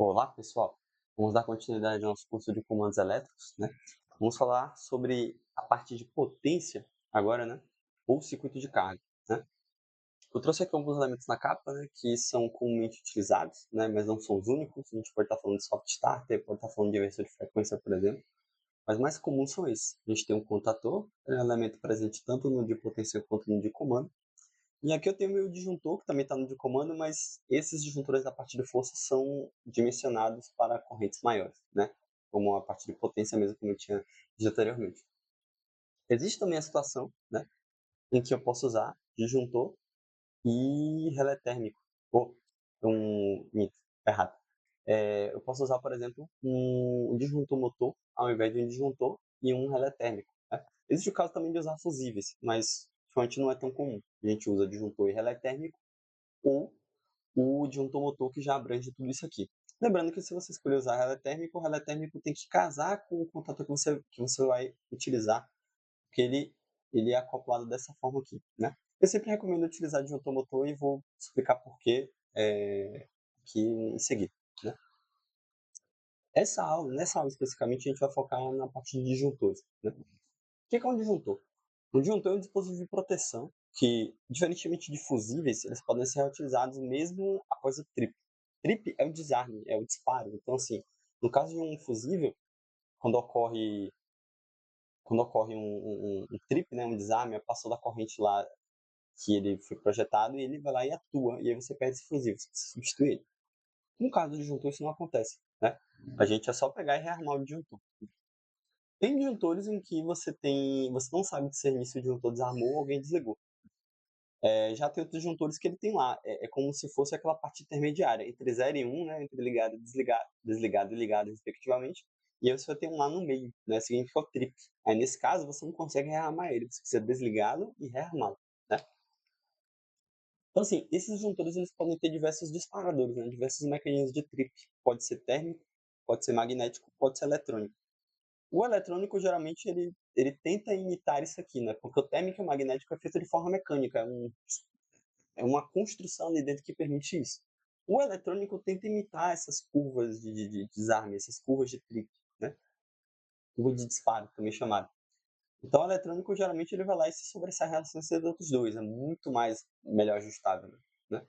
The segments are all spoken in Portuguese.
Olá, pessoal. Vamos dar continuidade ao nosso curso de comandos elétricos, né? Vamos falar sobre a parte de potência agora, né? Ou circuito de carga, né? Eu trouxe aqui alguns elementos na capa, né? Que são comumente utilizados, né? Mas não são os únicos. A gente pode estar falando de soft starter, pode estar falando de inversor de frequência, por exemplo. Mas mais comuns são esses. A gente tem um contator, é um elemento presente tanto no de potência quanto no de comando. E aqui eu tenho meu disjuntor, que também está no de comando, mas esses disjuntores da parte de força são dimensionados para correntes maiores, né? Como a parte de potência mesmo, como eu tinha dito anteriormente. Existe também a situação, né, em que eu posso usar disjuntor e relé térmico. Ou, mito, errado. Eu posso usar, por exemplo, um disjuntor motor ao invés de um disjuntor e um relé térmico, né? Existe o caso também de usar fusíveis, mas ultimamente não é tão comum. A gente usa disjuntor e relé térmico ou o disjuntor motor que já abrange tudo isso aqui. Lembrando que se você escolher usar o relé térmico tem que casar com o contator que você vai utilizar, porque ele é acoplado dessa forma aqui, né? Eu sempre recomendo utilizar disjuntor motor e vou explicar por quê aqui em seguida, né? Nessa aula especificamente, a gente vai focar na parte de disjuntores, né? O que é um disjuntor? Um disjuntor é um dispositivo de proteção que, diferentemente de fusíveis, eles podem ser reutilizados mesmo após o trip. Trip é o desarme, é o disparo. Então, assim, no caso de um fusível, quando ocorre, quando ocorre um trip, né, um desarme, passou da corrente lá que ele foi projetado e ele vai lá e atua, e aí você perde esse fusível, você precisa substituir ele. No caso do disjuntor, isso não acontece, né? A gente é só pegar e rearmar o disjuntor. Tem disjuntores em que você não sabe discernir se o disjuntor desarmou ou alguém desligou. Já tem outros disjuntores que ele tem lá, é como se fosse aquela parte intermediária, entre 0 e 1, né, entre ligado e desligado, desligado e ligado, respectivamente, e aí você vai ter um lá no meio, né, significa o trip. Aí, nesse caso, você não consegue rearmar ele, você precisa desligá-lo e rearmá-lo, né. Então, assim, esses disjuntores eles podem ter diversos disparadores, né, diversos mecanismos de trip. Pode ser térmico, pode ser magnético, pode ser eletrônico. O eletrônico, geralmente, ele tenta imitar isso aqui, né, porque o térmico e o magnético é feito de forma mecânica, é uma construção ali dentro que permite isso. O eletrônico tenta imitar essas curvas de desarme, essas curvas de trip, né? Curva de disparo, também chamado. Então, o eletrônico, geralmente, ele vai lá e se sobressai em relação a esses outros dois, é muito mais melhor ajustável, né?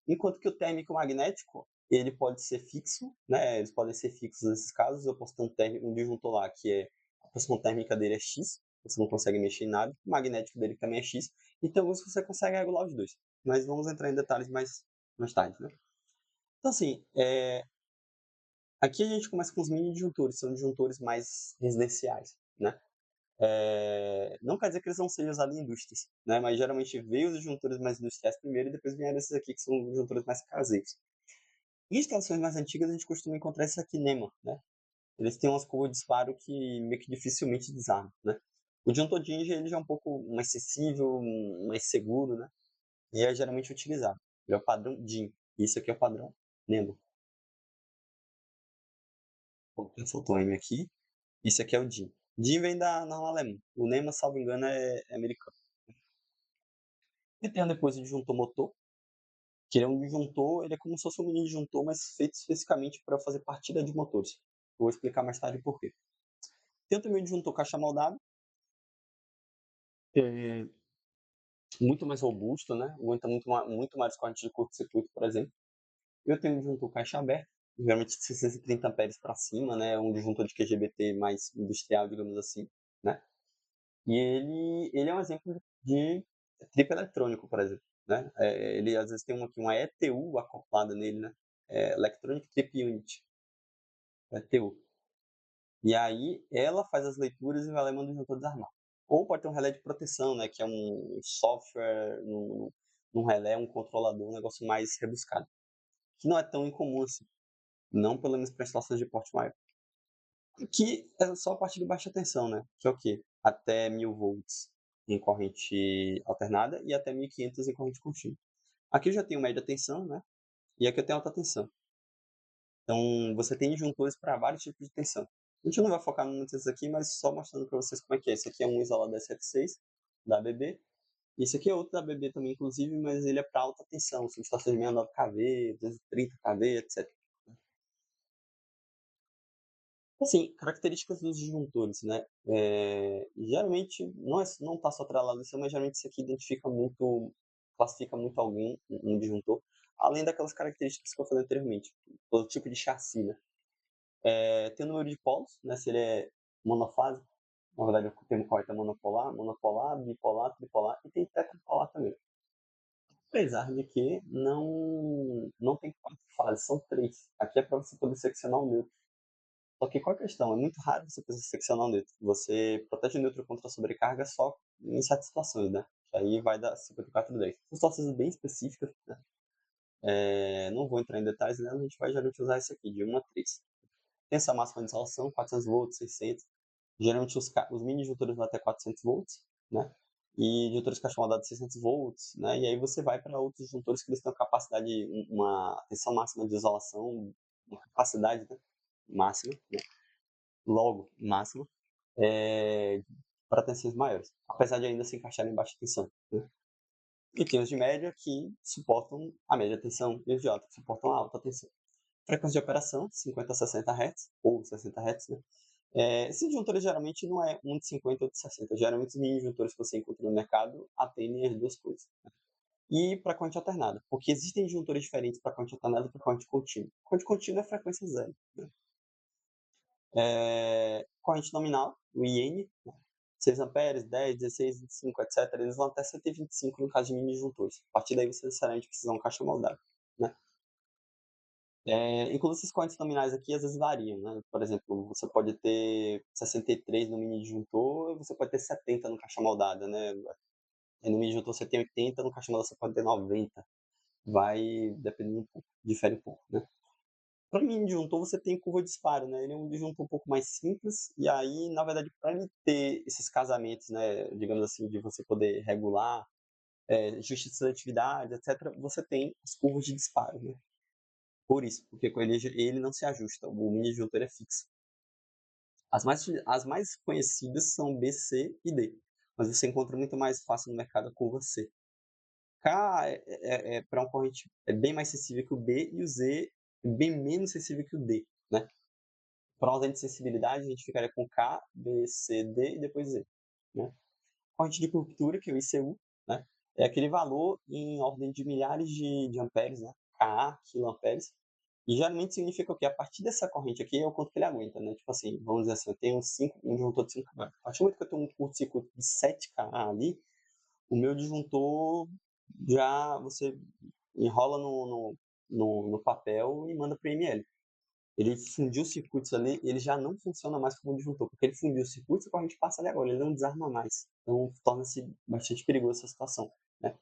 Enquanto que o térmico e o magnético, ele pode ser fixo, né? Eles podem ser fixos nesses casos. Eu posso ter um disjuntor lá que a posição térmica dele é X, você não consegue mexer em nada. O magnético dele também é X. E tem alguns que você consegue regular os dois. Mas vamos entrar em detalhes mais tarde, né? Então, assim, aqui a gente começa com os mini disjuntores, são disjuntores mais residenciais, né? Não quer dizer que eles não sejam usados em indústrias, né? Mas geralmente veio os disjuntores mais industriais primeiro e depois vieram esses aqui que são disjuntores mais caseiros. Em instalações mais antigas, a gente costuma encontrar esse aqui NEMA, né? Eles têm umas curvas de disparo que meio que dificilmente desarmam, né? O disjuntor Ginger, ele já é um pouco mais acessível, mais seguro, né? E é geralmente utilizado. Ele é o padrão DIN. Isso aqui é o padrão NEMA. Faltou M aqui. Isso aqui é o DIN. DIN vem da norma alemã. O NEMA, salvo engano, é americano. E tem depois o disjuntor motor, que ele é um disjuntor, ele é como se fosse um mini disjuntor, mas feito especificamente para fazer partida de motores. Eu vou explicar mais tarde por quê. Tem também o disjuntor caixa moldado, é muito mais robusto, né? Aguenta muito mais corrente de curto-circuito, por exemplo. Eu tenho um disjuntor caixa aberta, geralmente de 630 amperes para cima, né? Um disjuntor de QGBT mais industrial, digamos assim, né? E ele é um exemplo de trip eletrônico, por exemplo, né? Ele às vezes tem uma ETU acoplada nele, né? Electronic Trip Unit, ETU. E aí ela faz as leituras e vai lá e manda o disjuntor desarmar. Ou pode ter um relé de proteção, né? Que é um software num relé, um controlador, um negócio mais rebuscado. Que não é tão incomum assim. Não pelo menos para instalações de porte maior. Que é só a partir de baixa tensão, né? Que é o quê? Até 1000 volts em corrente alternada e até 1500 em corrente contínua. Aqui eu já tenho média tensão, né? E aqui eu tenho alta tensão. Então, você tem disjuntores para vários tipos de tensão. A gente não vai focar muito nisso aqui, mas só mostrando para vocês como é que é. Esse aqui é um isolador SF6 da ABB. Esse aqui é outro da ABB também, inclusive, mas ele é para alta tensão, subestações de 69 kV, 230 kV, etc. Assim, características dos disjuntores, né? Geralmente, não está só atrelado a isso, mas geralmente isso aqui identifica muito, classifica muito alguém, um disjuntor, além daquelas características que eu falei anteriormente, o tipo de chassi, né? Tem o número de polos, né? Se ele é monofásico, na verdade o termo correto é monopolar, monopolar, bipolar, tripolar e tem tetrapolar também. Apesar de que não tem 4 fases, são 3. Aqui é para você poder seccionar o neutro. Só que qual a questão? É muito raro você precisar seccionar o neutro. Você protege o neutro contra a sobrecarga só em certas situações, né? Que aí vai dar 5410. São situações bem específicas, né? Não vou entrar em detalhes nela, a gente vai geralmente usar isso aqui, de 1 a 3. Tensão máxima de instalação, 400 volts, 600. Geralmente os mini disjuntores vão até 400 volts, né? E disjuntores caixa moldada de 600 volts, né? E aí você vai para outros disjuntores que eles têm uma capacidade, uma tensão máxima de isolação, uma capacidade, né, máxima, né? Logo máxima, para tensões maiores, apesar de ainda se encaixar em baixa tensão, né? E tem os de média que suportam a média tensão e os de alta que suportam a alta tensão. Frequência de operação, 50 a 60 Hz, ou 60 Hz, né? Esses disjuntores geralmente não é um de 50 ou de 60. Geralmente os mini disjuntores que você encontra no mercado atendem as duas coisas. E para corrente alternada, porque existem disjuntores diferentes para corrente alternada e para corrente contínua. Corrente contínua é frequência zero, né? Corrente nominal, o IN, né? 6 amperes, 10, 16, 25, etc. Eles vão até 125 no caso de mini disjuntores. A partir daí você necessariamente precisa de um caixa moldável, né? Inclusive essas correntes nominais aqui às vezes variam, né? Por exemplo, você pode ter 63 no mini disjuntor e você pode ter 70 no caixa moldada, né? No mini disjuntor você tem 80, no caixa moldada você pode ter 90. Vai dependendo um pouco, difere um pouco, né? Para mini disjuntor você tem curva de disparo, né? Ele é um disjuntor um pouco mais simples e aí, na verdade, para ele ter esses casamentos, né, digamos assim, de você poder regular, justiça de seletividade, etc., você tem as curvas de disparo, né? Por isso, porque com ele não se ajusta, o mini disjuntor é fixo. As mais conhecidas são B, C e D, mas você encontra muito mais fácil no mercado a curva C. K para um corrente é bem mais sensível que o B e o Z é bem menos sensível que o D, né? Para ordem de sensibilidade, a gente ficaria com K, B, C, D e depois Z, né? Corrente de ruptura, que é o ICU, né? É aquele valor em ordem de milhares de amperes, né? Ka, quiloamperes. E geralmente significa o quê? A partir dessa corrente aqui é o quanto que ele aguenta, né? Tipo assim, vamos dizer assim, eu tenho um disjuntor de 5K. A partir do momento que eu tenho um curto-circuito de 7K ali, o meu disjuntor já você enrola no papel e manda para o ML. Ele fundiu os circuitos ali, ele já não funciona mais como disjuntor, porque ele fundiu os circuitos e a corrente passa ali agora, ele não desarma mais. Então torna-se bastante perigosa essa situação, né?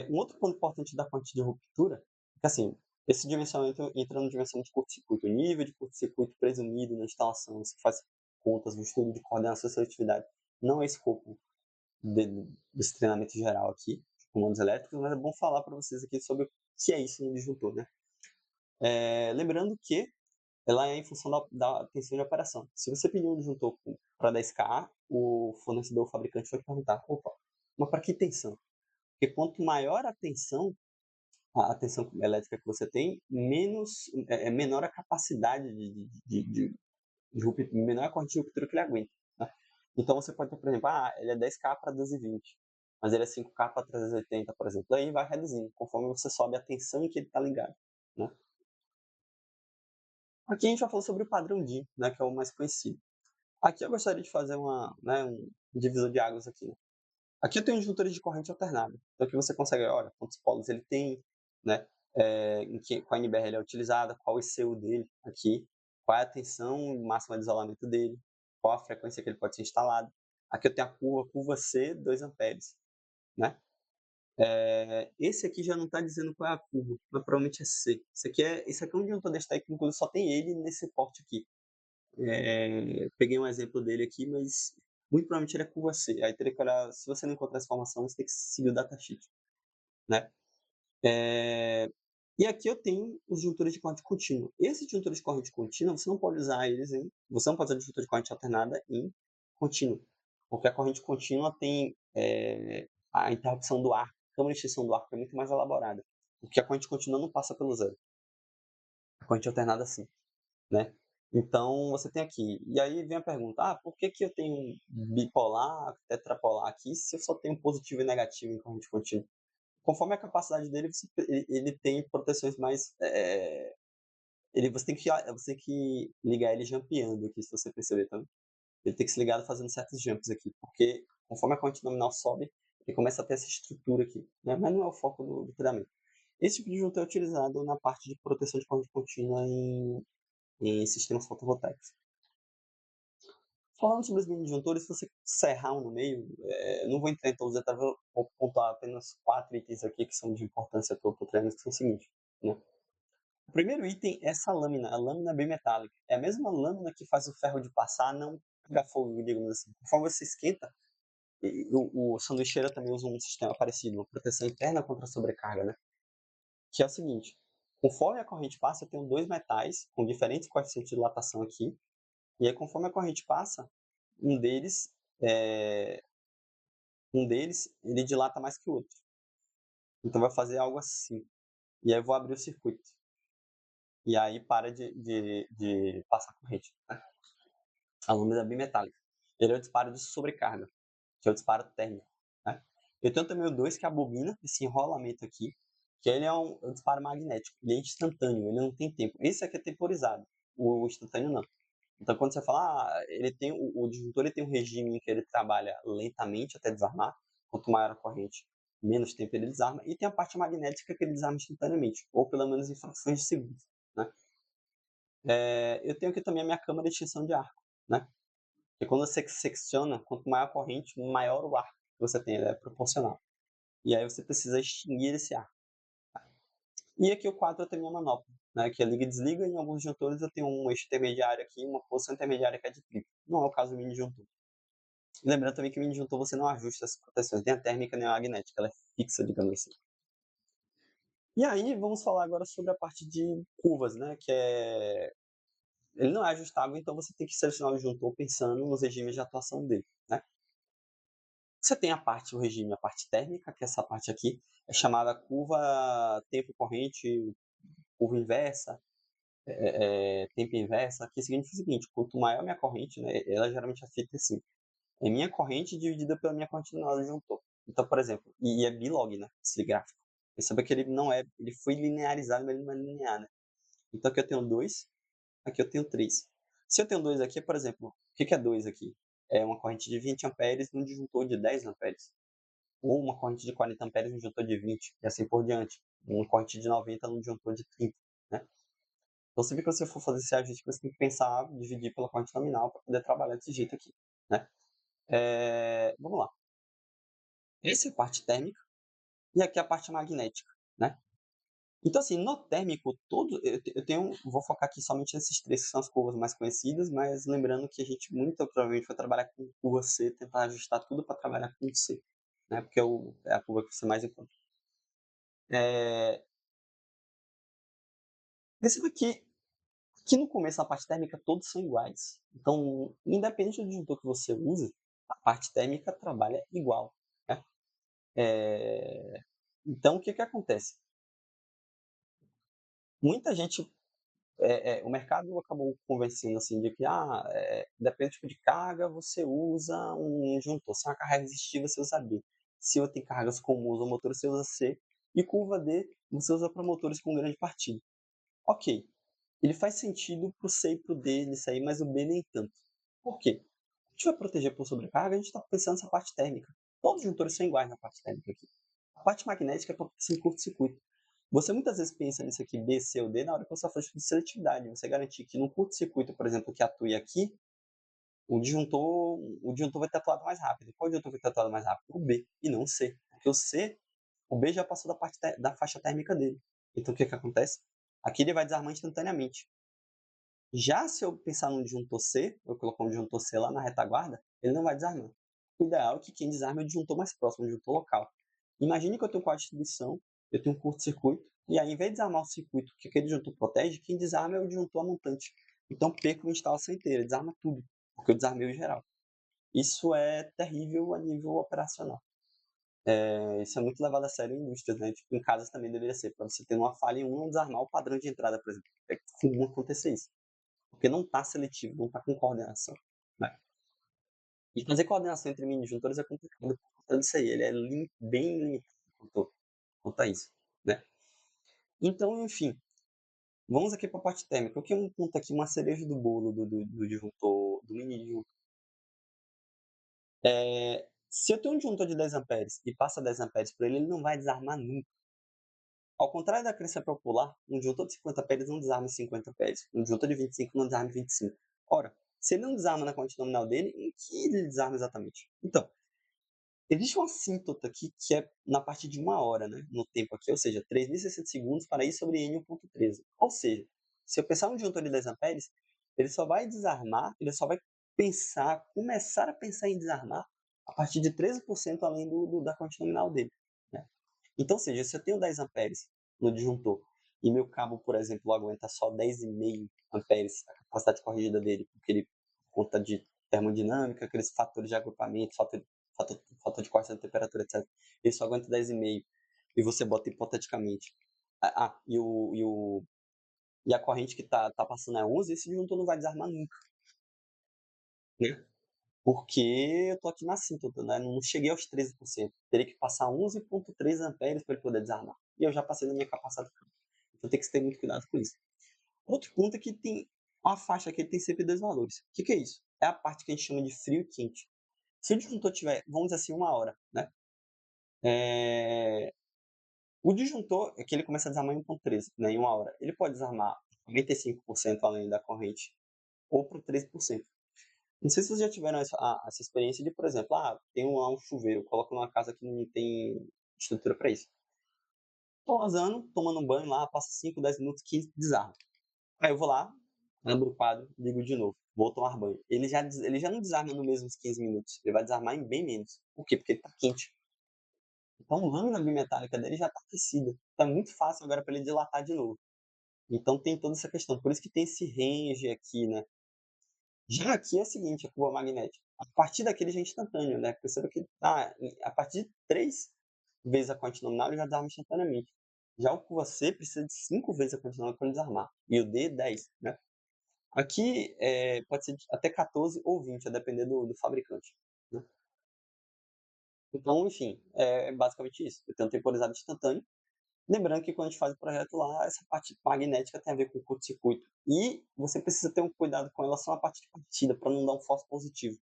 Um outro ponto importante da corrente de ruptura é que, assim, esse dimensionamento entra no dimensionamento de curto-circuito. O nível de curto-circuito presumido na instalação, você faz contas, no estudo de coordenação e seletividade. Não é escopo desse treinamento geral aqui, de comandos elétricos, mas é bom falar para vocês aqui sobre o que é isso no disjuntor, né? Lembrando que ela é em função da tensão de operação. Se você pedir um disjuntor para 10K, o fornecedor, o fabricante vai perguntar, opa, mas para que tensão? Porque quanto maior a tensão elétrica que você tem, menor a capacidade menor a corrente de ruptura que ele aguenta, né? Então você pode ter, por exemplo, ele é 10K para 220, mas ele é 5K para 380, por exemplo. Aí vai reduzindo, conforme você sobe a tensão em que ele está ligado, né? Aqui a gente já falou sobre o padrão DIN, né, que é o mais conhecido. Aqui eu gostaria de fazer um divisor de águas aqui, né? Aqui eu tenho disjuntores de corrente alternada. Então aqui você consegue, olha, quantos polos ele tem, né? Qual NBR ele é utilizada, qual o ICU dele aqui, qual é a tensão máxima de isolamento dele, qual a frequência que ele pode ser instalado. Aqui eu tenho a curva C, 2 amperes, né? Esse aqui já não está dizendo qual é a curva, mas provavelmente é C. Esse aqui é um disjuntor desse que inclusive só tem ele nesse porte aqui. Peguei um exemplo dele aqui, mas muito provavelmente ele é curva C. Aí teria que olhar, se você não encontrar essa informação, você tem que seguir o datasheet, né? E aqui eu tenho os disjuntores de corrente contínua. Esses disjuntores de corrente contínua, você não pode usar você não pode usar disjuntor de corrente alternada em contínuo, porque a corrente contínua tem a interrupção do arco, a câmara de extinção do arco é muito mais elaborada, porque a corrente contínua não passa pelo zero. A corrente alternada sim, né? Então, você tem aqui. E aí vem a pergunta: por que que eu tenho bipolar, tetrapolar aqui, se eu só tenho positivo e negativo em corrente contínua? Conforme a capacidade dele, ele tem proteções mais. Você tem que ligar ele jampeando aqui, se você perceber, tá? Ele tem que se ligar fazendo certos jumps aqui, porque conforme a corrente nominal sobe, ele começa a ter essa estrutura aqui, né? Mas não é o foco do treinamento. Esse tipo de junta é utilizado na parte de proteção de corrente contínua em sistemas fotovoltaicos. Falando sobre os mini disjuntores, se você serrar um no meio, não vou entrar em todos os detalhes, vou pontuar apenas 4 itens aqui que são de importância para o treinamento, que são o seguinte, né? O primeiro item é essa lâmina, a lâmina bimetálica. É a mesma lâmina que faz o ferro de passar não pegar fogo, digamos assim. Conforme você esquenta, o sanduicheiro também usa um sistema parecido, uma proteção interna contra a sobrecarga, né? Que é o seguinte, conforme a corrente passa, eu tenho dois metais com diferentes coeficientes de dilatação aqui, e aí conforme a corrente passa, um deles, é, ele dilata mais que o outro. Então vai fazer algo assim. E aí eu vou abrir o circuito. E aí para de passar corrente, né? A lâmina bimetálica. Ele é o disparo de sobrecarga, que é o disparo térmico, né? Eu tenho também o 2, que é a bobina, esse enrolamento aqui, que ele é um disparo magnético. Ele é instantâneo, ele não tem tempo. Esse aqui é temporizado, o instantâneo não. Então, quando você fala, ele tem o disjuntor, ele tem um regime em que ele trabalha lentamente até desarmar. Quanto maior a corrente, menos tempo ele desarma. E tem a parte magnética que ele desarma instantaneamente, ou pelo menos em frações de segundos, né? Eu tenho aqui também a minha câmara de extinção de arco, né? E quando você secciona, quanto maior a corrente, maior o arco que você tem, ele é proporcional. E aí você precisa extinguir esse arco. E aqui o quadro eu tenho minha manopla, né, que é liga e desliga. Em alguns disjuntores eu tenho um eixo intermediário aqui, uma posição intermediária que é de triplo. Não é o caso do mini disjuntor. Lembrando também que o mini disjuntor você não ajusta as proteções, nem a térmica nem a magnética, ela é fixa, digamos assim. E aí vamos falar agora sobre a parte de curvas, né, ele não é ajustável, então você tem que selecionar o disjuntor pensando nos regimes de atuação dele, né? Você tem o regime, a parte térmica, que é essa parte aqui, é chamada curva tempo corrente, curva inversa, tempo inversa, que significa o seguinte: quanto maior a minha corrente, né, ela geralmente é feita assim, é minha corrente dividida pela minha corrente nominal do disjuntor. Então, por exemplo, e é bilog, né, esse gráfico. Perceba que ele não é, ele foi linearizado, mas ele não é linear, né? Então aqui eu tenho 2, aqui eu tenho 3. Se eu tenho 2 aqui, por exemplo, o que é 2 aqui? É uma corrente de 20 amperes num disjuntor de 10 amperes. Ou uma corrente de 40 amperes num disjuntor de 20, e assim por diante. Uma corrente de 90 num disjuntor de 30, né? Então, sempre que você for fazer esse ajuste, você tem que pensar, dividir pela corrente nominal para poder trabalhar desse jeito aqui, né? Vamos lá. Essa é a parte térmica e aqui é a parte magnética, né? Então, assim, no térmico, vou focar aqui somente nesses três que são as curvas mais conhecidas, mas lembrando que a gente muito provavelmente vai trabalhar com curva C, tentar ajustar tudo para trabalhar com C, né? Porque é a curva que você mais encontra. É, Perceba que no começo a parte térmica todos são iguais. Então, independente do disjuntor que você use, a parte térmica trabalha igual, né? Então, o que acontece? Muita gente, o mercado acabou convencendo assim de que, depende do tipo de carga, você usa um disjuntor. Se é uma carga resistiva, você usa B. Se eu tenho cargas comuns ou motores, você usa C. E curva D, você usa para motores com grande partida. Ok, ele faz sentido para o C e para o D nisso aí, mas o B nem tanto. Por quê? A gente vai proteger por sobrecarga, a gente está pensando nessa parte térmica. Todos os motores são iguais na parte térmica aqui. A parte magnética é para proteção em curto-circuito. Você muitas vezes pensa nisso aqui, B, C ou D, na hora que você faz de seletividade. Você garantir que no curto-circuito, por exemplo, que atue aqui, o disjuntor vai ter atuado mais rápido. Qual disjuntor vai ter atuado mais rápido? O B, e não o C. Porque o B já passou da faixa térmica dele. Então o que acontece? Aqui ele vai desarmar instantaneamente. Já se eu pensar no disjuntor C, eu colocar um disjuntor C lá na retaguarda, ele não vai desarmar. O ideal é que quem desarme é o disjuntor mais próximo, o disjuntor local. Imagine que eu tenho quadro de distribuição, eu tenho um curto-circuito, e aí, em vez de desarmar o circuito que aquele disjuntor protege, quem desarma é o disjuntor montante. Então, perco a instalação inteira, desarma tudo, porque eu desarmei o geral. Isso é terrível a nível operacional. Isso é muito levado a sério em indústrias, né, tipo, em casas também deveria ser, para você ter uma falha em um, não desarmar o padrão de entrada, por exemplo. É comum acontecer isso, porque não está seletivo, não está com coordenação, né. E fazer coordenação entre mini disjuntores é complicado por conta disso aí, ele é bem limitado quanto a isso, né. Então, enfim, vamos aqui para a parte térmica. O que é um ponto aqui, uma cereja do bolo do disjuntor, do mini disjuntor. Se eu tenho um disjuntor de 10 amperes e passa 10 amperes por ele, ele não vai desarmar nunca. Ao contrário da crença popular, um disjuntor de 50 amperes não desarma em 50 amperes. Um disjuntor de 25 não desarma em 25. Ora, se ele não desarma na corrente nominal dele, em que ele desarma exatamente? Então, existe uma assíntota aqui que é na parte de 1 hora, né, no tempo aqui, ou seja, 3.060 segundos para I sobre N1.13. Ou seja, se eu pensar num disjuntor de 10 amperes, ele só vai desarmar, ele só vai começar a pensar em desarmar a partir de 13% além da corrente nominal dele, né. Então, ou seja, se eu tenho 10 amperes no disjuntor e meu cabo, por exemplo, aguenta só 10,5 amperes, a capacidade corrigida dele, porque ele conta de termodinâmica, aqueles fatores de agrupamento, fator de corte da temperatura, etc. Ele só aguenta 10,5 e você bota hipoteticamente. E a corrente que tá passando é 11, esse disjuntor não vai desarmar nunca, né? Porque eu tô aqui na assíntota, né? Não cheguei aos 13%. Teria que passar 11,3 amperes para ele poder desarmar. E eu já passei da minha capacidade. Então tem que ter muito cuidado com isso. Outro ponto é que tem uma faixa aqui, tem sempre dois valores. O que é isso? É a parte que a gente chama de frio e quente. Se o disjuntor tiver, vamos dizer assim, 1 hora, né? É... O disjuntor é que ele começa a desarmar em 1,13, né, em 1 hora. Ele pode desarmar 45% além da corrente ou por 13%. Não sei se vocês já tiveram essa experiência de, por exemplo, tem lá um chuveiro, coloco numa casa que não tem estrutura para isso. Tô vazando, tomando um banho lá, passa 5, 10 minutos, 15, desarma. Aí eu vou lá, abro o quadro, ligo de novo, vou tomar banho. Ele já não desarma nos mesmos 15 minutos, ele vai desarmar em bem menos. Por quê? Porque ele está quente. Então a lâmina bimetálica dele já está aquecida. Então é muito fácil agora para ele dilatar de novo. Então tem toda essa questão. Por isso que tem esse range aqui, né? Já aqui é o seguinte, a curva magnética. A partir daquele já é instantâneo, né? Perceba que a partir de 3 vezes a quantidade nominal ele já desarma instantaneamente. Já o curva C precisa de 5 vezes a quantidade nominal para ele desarmar. E o D, 10, né? Aqui pode ser até 14 ou 20, a depender do fabricante. Né? Então, enfim, é basicamente isso. Eu tenho um temporizado instantâneo. Lembrando que quando a gente faz o projeto lá, essa parte magnética tem a ver com curto-circuito. E você precisa ter um cuidado com relação à parte de partida, para não dar um falso positivo.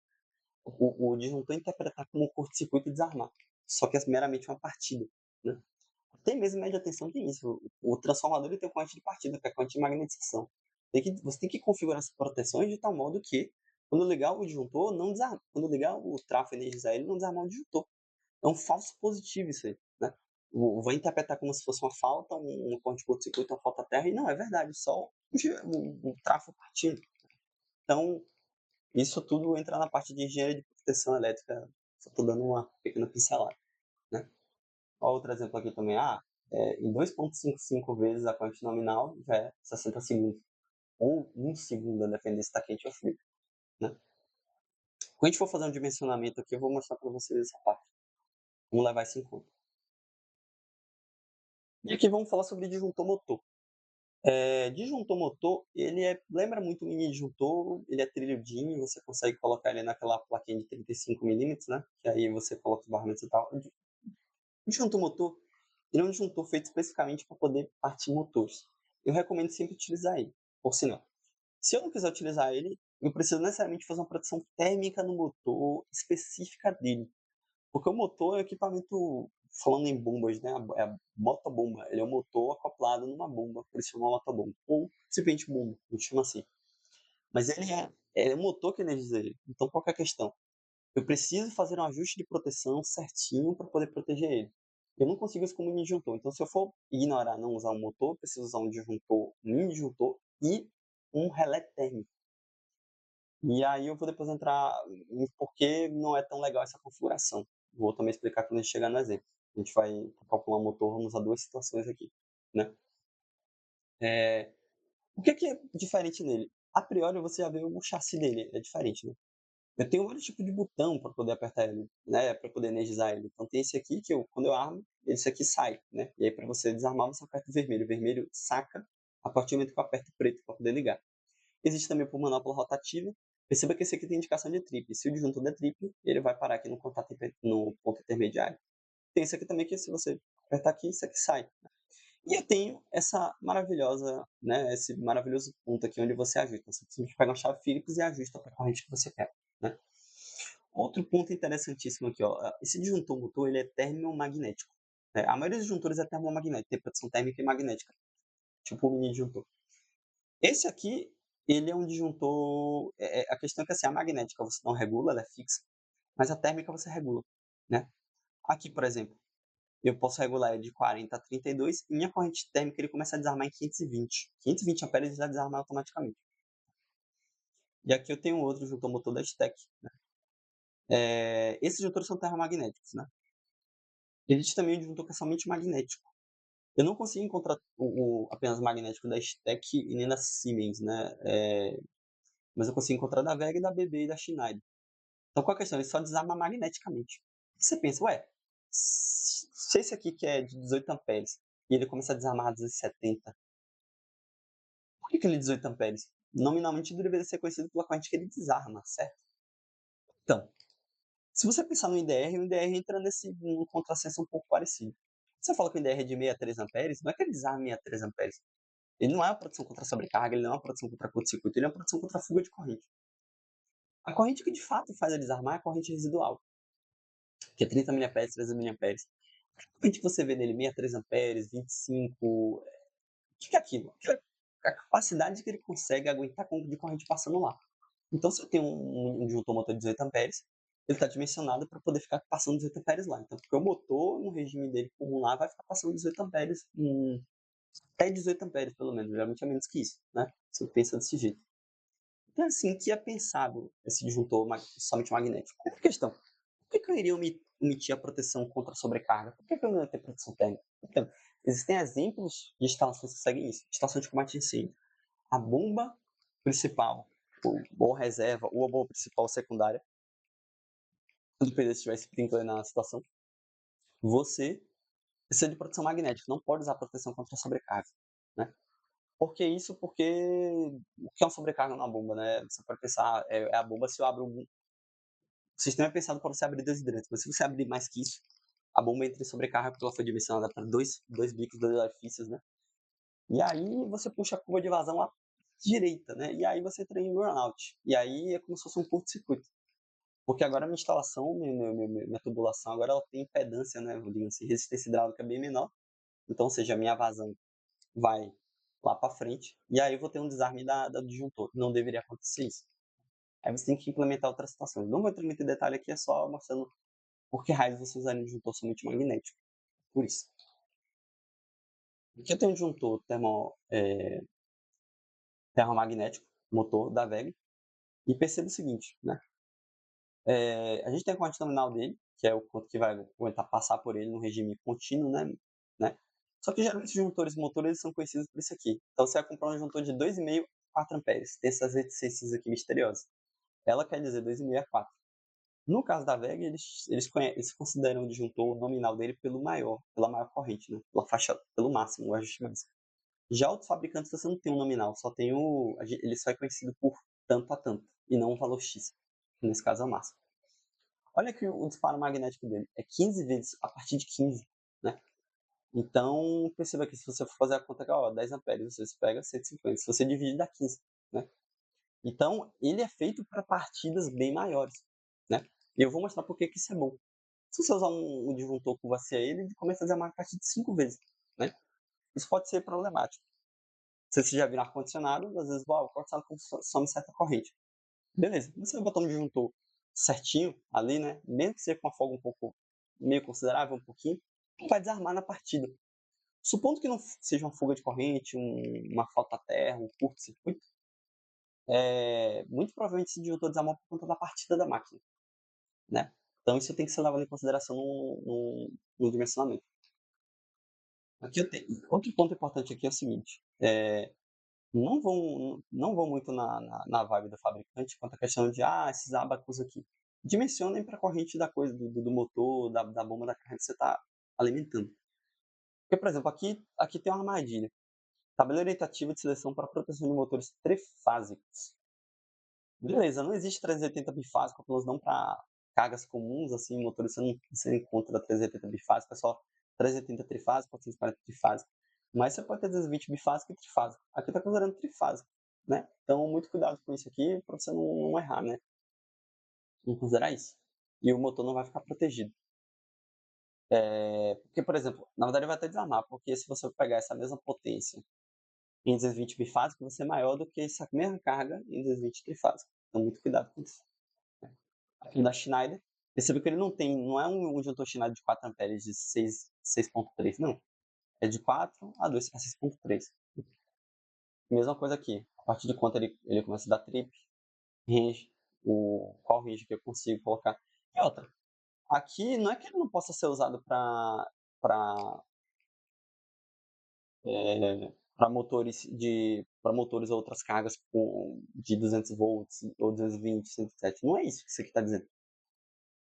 O disjuntor interpretar como um curto-circuito e desarmar. Só que é meramente uma partida. Né? Até mesmo média tensão tem isso. O transformador ele tem corrente de partida, que é a corrente de magnetização. Você tem que configurar essas proteções de tal modo que, quando ligar o disjuntor, não desarma. Quando ligar o trafo e energizar ele, não desarmar o disjuntor. É um falso positivo isso aí, né? Vai interpretar como se fosse uma falta, uma corrente de curto-circuito, uma falta terra, e não, é verdade, só o trafo partindo. Então, isso tudo entra na parte de engenharia de proteção elétrica, só estou dando uma pequena pincelada, né? Outro exemplo aqui também, em 2,55 vezes a corrente nominal já é 60 segundos, ou 1 segundo, a depender se está quente ou frio, né? Quando a gente for fazer um dimensionamento aqui, eu vou mostrar para vocês essa parte. Vamos levar isso em conta. E aqui vamos falar sobre disjuntor motor. Disjuntor motor, lembra muito o mini disjuntor, ele é trilhudinho, você consegue colocar ele naquela plaquinha de 35 milímetros, né? Que aí você coloca os barramentos e tal. O disjuntor motor, ele é um disjuntor feito especificamente para poder partir motores. Eu recomendo sempre utilizar ele, por sinal. Se eu não quiser utilizar ele, eu preciso necessariamente fazer uma proteção térmica no motor específica dele. Porque o motor é um equipamento, falando em bombas, né? É a motobomba. Ele é um motor acoplado numa bomba, por isso chama motobomba. Ou simplesmente bomba, a gente chama assim. Mas ele é um motor que energiza ele. Então qual que é a questão? Eu preciso fazer um ajuste de proteção certinho para poder proteger ele. Eu não consigo isso com um mini disjuntor. Então se eu for ignorar, não usar um motor, eu preciso usar um disjuntor, um mini disjuntor e um relé térmico. E aí eu vou depois entrar em por que não é tão legal essa configuração. Vou também explicar quando a gente chegar no exemplo. A gente vai calcular um motor, vamos usar duas situações aqui, né? O que é diferente nele? A priori você já vê o chassi dele, é diferente, né? Eu tenho vários tipos de botão para poder apertar ele, né, para poder energizar ele. Então tem esse aqui que quando eu armo, esse aqui sai, né, e aí para você desarmar você aperta o vermelho saca a partir do momento que eu aperto o preto para poder ligar. Existe também por manopla rotativa, perceba que esse aqui tem indicação de trip, se o disjuntor der trip, ele vai parar aqui no ponto intermediário. Tem esse aqui também que se você apertar aqui, isso aqui sai. E eu tenho essa maravilhosa, né, esse maravilhoso ponto aqui onde você ajusta. Você simplesmente pega uma chave Phillips e ajusta para a corrente que você quer, né. Outro ponto interessantíssimo aqui, ó, esse disjuntor motor ele é termomagnético, né. A maioria dos disjuntores é termomagnético, tem proteção térmica e magnética, tipo o mini disjuntor. Esse aqui, ele é um disjuntor, a questão é que assim, a magnética você não regula, ela é fixa, mas a térmica você regula, né. Aqui, por exemplo, eu posso regular ele de 40 a 32 e minha corrente térmica ele começa a desarmar em 520. 520 amperes ele já desarma automaticamente. E aqui eu tenho outro disjuntor motor da STEC. Esses disjuntores são termomagnéticos, né. Existe também o disjuntor que é somente magnético. Eu não consigo encontrar apenas magnético da STEC e nem da Siemens, né, mas eu consigo encontrar da WEG, da BB e da Schneider. Então qual a questão? Ele só desarma magneticamente. Você pensa: "Ué, se esse aqui que é de 18 amperes e ele começa a desarmar a 270, por que ele é 18 amperes? Nominalmente ele deveria ser conhecido pela corrente que ele desarma, certo?" Então, se você pensar no IDR, o IDR entra num contrassenso um pouco parecido. Você fala que o IDR é de 63 amperes, não é que ele desarma 63 amperes. Ele não é uma proteção contra sobrecarga, ele não é uma proteção contra curto-circuito, ele é uma proteção contra fuga de corrente. A corrente que de fato faz ele desarmar é a corrente residual, que é 30 mA, 13 mA. A corrente que você vê nele, 63 amperes, 25, o que é aquilo? Aquilo é a capacidade que ele consegue aguentar de corrente passando lá. Então, se eu tenho um disjuntor motor de 18 amperes, ele está dimensionado para poder ficar passando 18 amperes lá. Então, porque o motor, no regime dele comum lá, vai ficar passando 18 amperes, até 18 amperes pelo menos, geralmente é menos que isso, né? Se eu penso desse jeito. Então, assim, que é pensável esse disjuntor somente magnético? Qual é a questão? Por que eu iria omitir a proteção contra a sobrecarga? Por que eu não ia ter proteção térmica? Então, existem exemplos de instalações que seguem isso. Instalação de combate a incêndio. A bomba principal, ou reserva, ou a bomba principal ou secundária, quando o PD estiver sprinkler na situação, você precisa de proteção magnética, não pode usar proteção contra a sobrecarga, né? Por que isso? Porque o que é uma sobrecarga numa bomba, né? Você pode pensar, é a bomba se eu abro o sistema é pensado para você abrir 2 hidrantes, mas se você abrir mais que isso, a bomba entra em sobrecarga porque ela foi dimensionada para dois bicos, 2 orifícios, né? E aí você puxa a curva de vazão à direita, né? E aí você entra em burnout. E aí é como se fosse um curto-circuito. Porque agora a minha instalação, minha tubulação, agora ela tem impedância, né? Digamos assim, resistência hidráulica bem menor. Então, ou seja, a minha vazão vai lá para frente. E aí eu vou ter um desarme do disjuntor. Não deveria acontecer isso. Aí você tem que implementar outras situações. Não vou entrar muito em detalhe aqui, é só mostrando por que raios você usaria um disjuntor somente magnético. Por isso. Aqui eu tenho um disjuntor termomagnético, motor da WEG. E perceba o seguinte, né? A gente tem a corrente nominal dele, que é o quanto que vai aguentar passar por ele no regime contínuo, né? Só que geralmente os disjuntores motores eles são conhecidos por isso aqui. Então você vai comprar um disjuntor de 2,5 a 4 amperes. Tem essas reticências aqui misteriosas. Ela quer dizer 2,5 a 4. No caso da VEG, eles consideram o disjuntor nominal dele pela maior corrente, né? Pela faixa, pelo máximo, o ajuste máximo. Já outros fabricantes você não tem um nominal, ele só é conhecido por tanto a tanto, e não um valor X. Nesse caso é o máximo. Olha que o disparo magnético dele é 15 vezes a partir de 15, né? Então, perceba que se você for fazer a conta, ó, 10 amperes, você pega 150. Se você divide, dá 15, né? Então, ele é feito para partidas bem maiores, né? E eu vou mostrar por que isso é bom. Se você usar um disjuntor curva C, ele começa a desarmar a partir de 5 vezes, né? Isso pode ser problemático. Se você já viu ar-condicionado, às vezes, o ar-condicionado consome certa corrente. Beleza, você vai botar um disjuntor certinho ali, né? Mesmo que seja com uma folga um pouco meio considerável, um pouquinho, vai desarmar na partida. Supondo que não seja uma fuga de corrente, uma falta à terra, um curto-circuito, muito provavelmente esse disjuntor desarmou por conta da partida da máquina, né? Então isso tem que ser levado em consideração no dimensionamento. Aqui eu tenho. Outro ponto importante aqui é o seguinte: não vão muito na vibe do fabricante quanto à questão de: "Ah, esses ábacos aqui". Dimensionem para a corrente da coisa, do motor, da bomba da carga que você está alimentando. Porque, por exemplo, aqui tem uma armadilha. Tabela orientativa de seleção para proteção de motores trifásicos. Beleza, não existe 380 bifásico, pelo menos não para cargas comuns, assim, motores você não encontra 380 bifásico, é só 380 trifásico, 440 trifásico. Mas você pode ter 220 bifásico e trifásico. Aqui está considerando trifásico, né? Então, muito cuidado com isso aqui para você não errar, né? Não considerar isso. E o motor não vai ficar protegido. Porque, por exemplo, na verdade vai até desarmar, porque se você pegar essa mesma potência em 220 bifásico, vai ser maior do que essa mesma carga em 220 trifásico. Então, muito cuidado com isso. Aqui da Schneider, perceba que ele não é um disjuntor Schneider de 4 amperes de 6,3, não. É de 4 a 2 a 6,3. Mesma coisa aqui. A partir de quanto ele começa a dar trip, range, qual range que eu consigo colocar. E outra, aqui não é que ele não possa ser usado para para motores ou outras cargas de 200 volts ou 220, 107. Não é isso que isso aqui está dizendo.